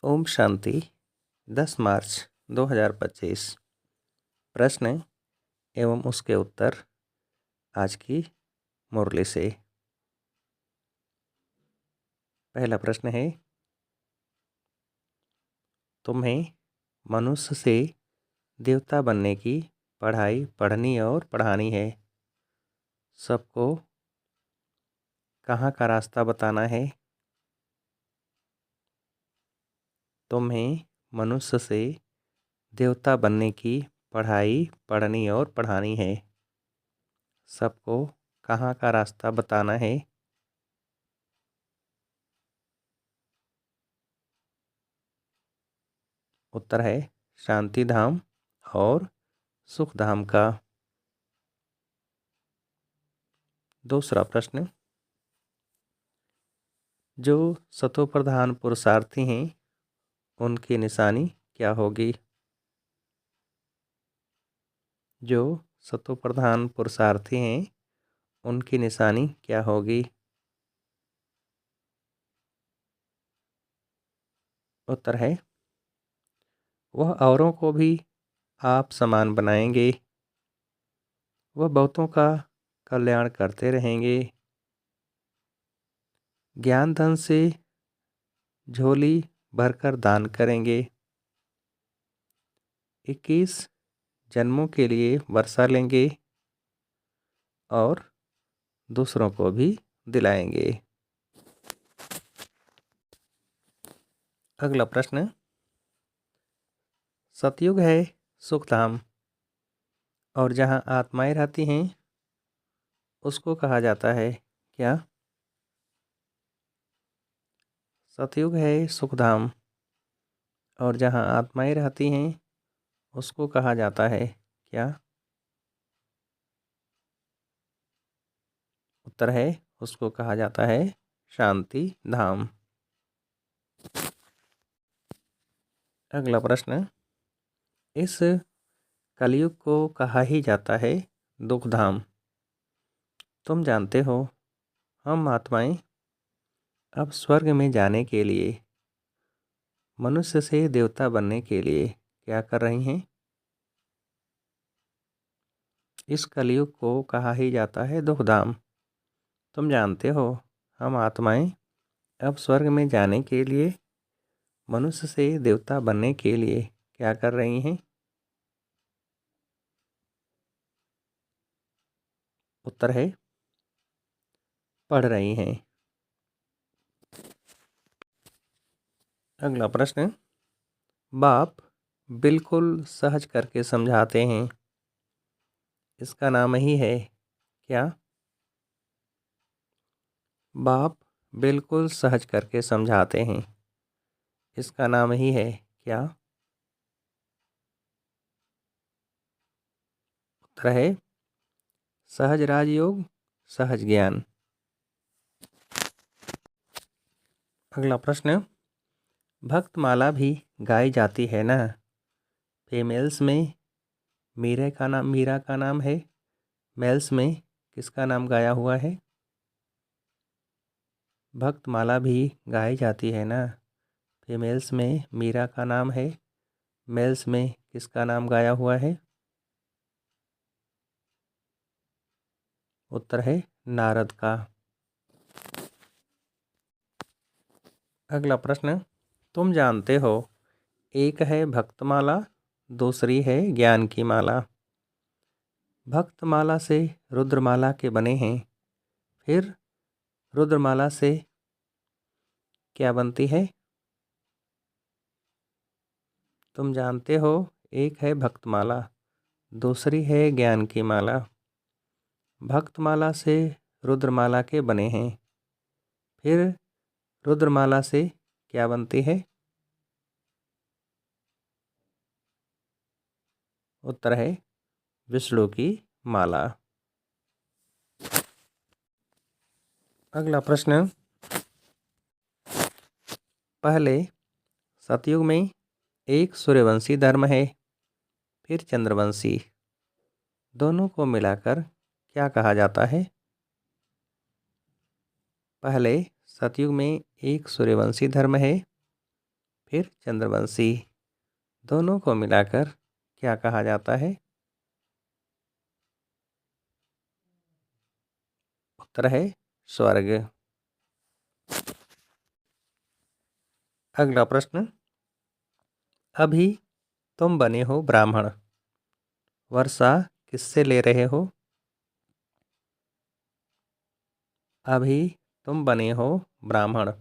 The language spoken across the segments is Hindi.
ओम शांति। 10 मार्च 2025। प्रश्न एवं उसके उत्तर आज की मुरली से। पहला प्रश्न है, तुम्हें मनुष्य से देवता बनने की पढ़ाई पढ़नी और पढ़ानी है। सबको कहाँ का रास्ता बताना है। तुम्हें मनुष्य से देवता बनने की पढ़ाई पढ़नी और पढ़ानी है। सबको कहाँ का रास्ता बताना है। उत्तर है शांति धाम और सुख धाम का। दूसरा प्रश्न, जो सतोप्रधान पुरुषार्थी हैं उनकी निशानी क्या होगी। जो सतोप्रधान पुरुषार्थी हैं उनकी निशानी क्या होगी। उत्तर है वह औरों को भी आप समान बनाएंगे। वह बहुतों का कल्याण करते रहेंगे। ज्ञान धन से झोली भरकर दान करेंगे। 21 जन्मों के लिए वर्षा लेंगे और दूसरों को भी दिलाएंगे। अगला प्रश्न, सतयुग है सुखधाम और जहाँ आत्माएं रहती हैं उसको कहा जाता है क्या। सतयुग है सुखधाम और जहाँ आत्माएं रहती हैं उसको कहा जाता है क्या। उत्तर है उसको कहा जाता है शांति धाम। अगला प्रश्न, इस कलयुग को कहा ही जाता है दुख धाम। तुम जानते हो हम आत्माएं अब स्वर्ग में जाने के लिए मनुष्य से देवता बनने के लिए क्या कर रही हैं। इस कलयुग को कहा ही जाता है दुख धाम। तुम जानते हो हम आत्माएं अब स्वर्ग में जाने के लिए मनुष्य से देवता बनने के लिए क्या कर रही हैं। उत्तर है पढ़ रही हैं। अगला प्रश्न, बाप बिल्कुल सहज करके समझाते हैं इसका नाम ही है क्या। बाप बिल्कुल सहज करके समझाते हैं इसका नाम ही है क्या। उत्तर है सहज राजयोग सहज ज्ञान। अगला प्रश्न, भक्तमाला भी गाई जाती है ना। फीमेल्स में मीरा का नाम है। मेल्स में किसका नाम गाया हुआ है। भक्तमाला भी गाई जाती है ना। फीमेल्स में मीरा का नाम है। मेल्स में किसका नाम गाया हुआ है। उत्तर है नारद का। अगला प्रश्न, तुम जानते हो एक है भक्तमाला दूसरी है ज्ञान की माला। भक्तमाला से रुद्रमाला के बने हैं फिर रुद्रमाला से क्या बनती है। तुम जानते हो एक है भक्तमाला दूसरी है ज्ञान की माला। भक्तमाला से रुद्रमाला के बने हैं फिर रुद्रमाला से क्या बनती है। उत्तर है विष्णु की माला। अगला प्रश्न, पहले सतयुग में एक सूर्यवंशी धर्म है फिर चंद्रवंशी, दोनों को मिलाकर क्या कहा जाता है। पहले सतयुग में एक सूर्यवंशी धर्म है फिर चंद्रवंशी, दोनों को मिलाकर क्या कहा जाता है? उत्तर है स्वर्ग। अगला प्रश्न, अभी तुम बने हो ब्राह्मण, वर्षा किससे ले रहे हो? अभी तुम बने हो ब्राह्मण,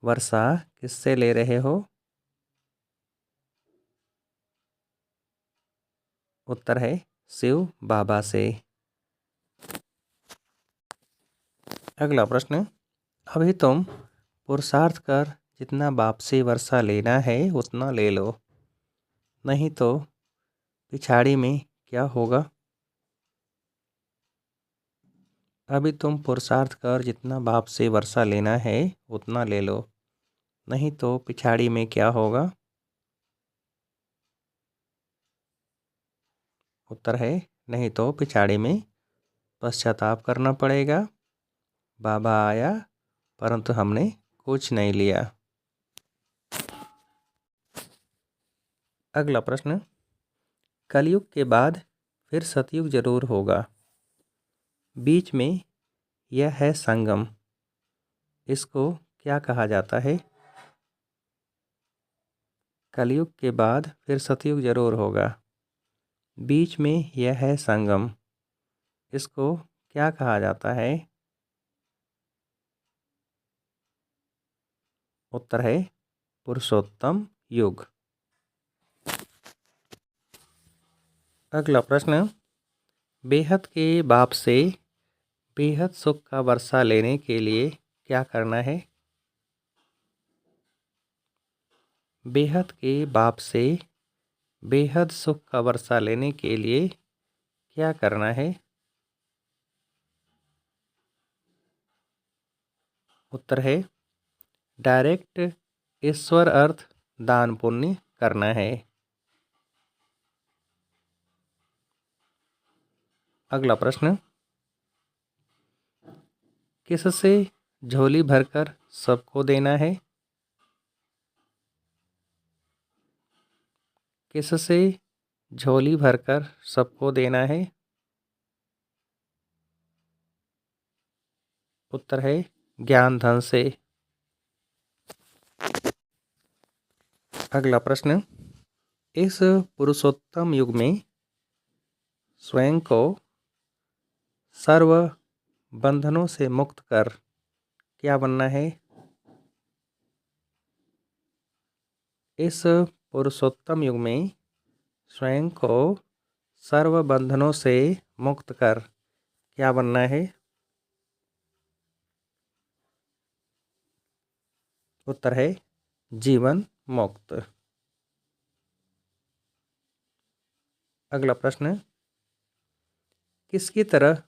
वर्षा किससे ले रहे हो? उत्तर है शिव बाबा से। अगला प्रश्न, अभी तुम पुरुषार्थ कर जितना बाप से वर्षा लेना है उतना ले लो, नहीं तो पिछाड़ी में क्या होगा? अभी तुम पुरुषार्थ कर जितना बाप से वर्षा लेना है उतना ले लो, नहीं तो पिछाड़ी में क्या होगा? उत्तर है नहीं तो पिछाड़ी में पश्चाताप करना पड़ेगा। बाबा आया परंतु हमने कुछ नहीं लिया। अगला प्रश्न, कलयुग के बाद फिर सतयुग जरूर होगा, बीच में यह है संगम, इसको क्या कहा जाता है? कलयुग के बाद फिर सतयुग जरूर होगा, बीच में यह है संगम, इसको क्या कहा जाता है? उत्तर है पुरुषोत्तम युग। अगला प्रश्न, बेहद के बाप से बेहद सुख का वर्षा लेने के लिए क्या करना है? बेहद के बाप से बेहद सुख का वर्षा लेने के लिए क्या करना है? उत्तर है डायरेक्ट ईश्वर अर्थ दान पुण्य करना है। अगला प्रश्न, किससे झोली भरकर सबको देना है? किससे झोली भरकर सबको देना है? उत्तर है ज्ञान धन से। अगला प्रश्न, इस पुरुषोत्तम युग में स्वयं को सर्व बंधनों से मुक्त कर क्या बनना है? इस पुरुषोत्तम युग में स्वयं को सर्व बंधनों से मुक्त कर क्या बनना है? उत्तर है जीवन मुक्त। अगला प्रश्न, किसकी तरह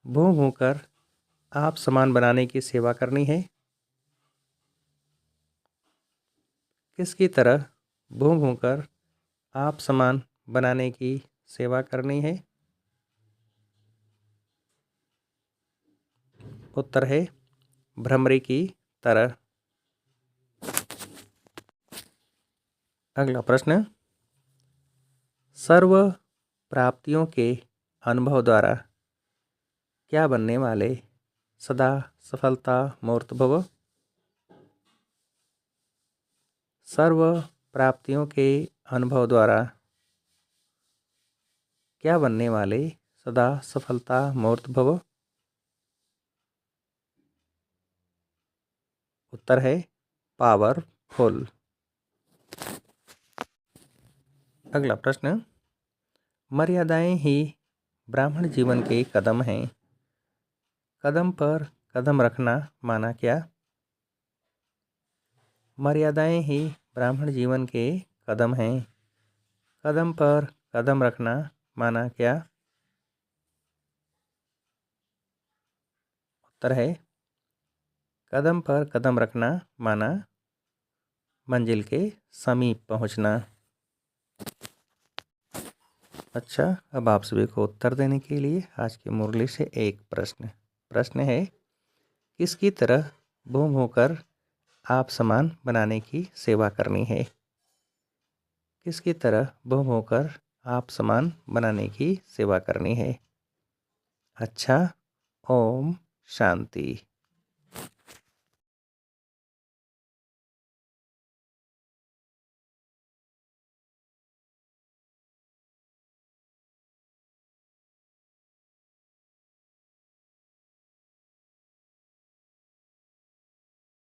भूं भूं कर आप सामान बनाने की सेवा करनी है? किसकी तरह भूं भूं कर आप सामान बनाने की सेवा करनी है? उत्तर है भ्रमरी की तरह। अगला प्रश्न, सर्व प्राप्तियों के अनुभव द्वारा क्या बनने वाले सदा सफलता मूर्त भव? सर्व प्राप्तियों के अनुभव द्वारा क्या बनने वाले सदा सफलता मूर्त भव? उत्तर है पावरफुल। अगला प्रश्न, मर्यादाएं ही ब्राह्मण जीवन के कदम हैं, कदम पर कदम रखना माना क्या? मर्यादाएं ही ब्राह्मण जीवन के कदम हैं, कदम पर कदम रखना माना क्या? उत्तर है कदम पर कदम रखना माना मंजिल के समीप पहुंचना। अच्छा, अब आप सभी को उत्तर देने के लिए आज की मुरली से एक प्रश्न है, किसकी तरह भूम होकर आप समान बनाने की सेवा करनी है। किसकी तरह गुम होकर आप समान बनाने की सेवा करनी है। अच्छा, ओम शांति।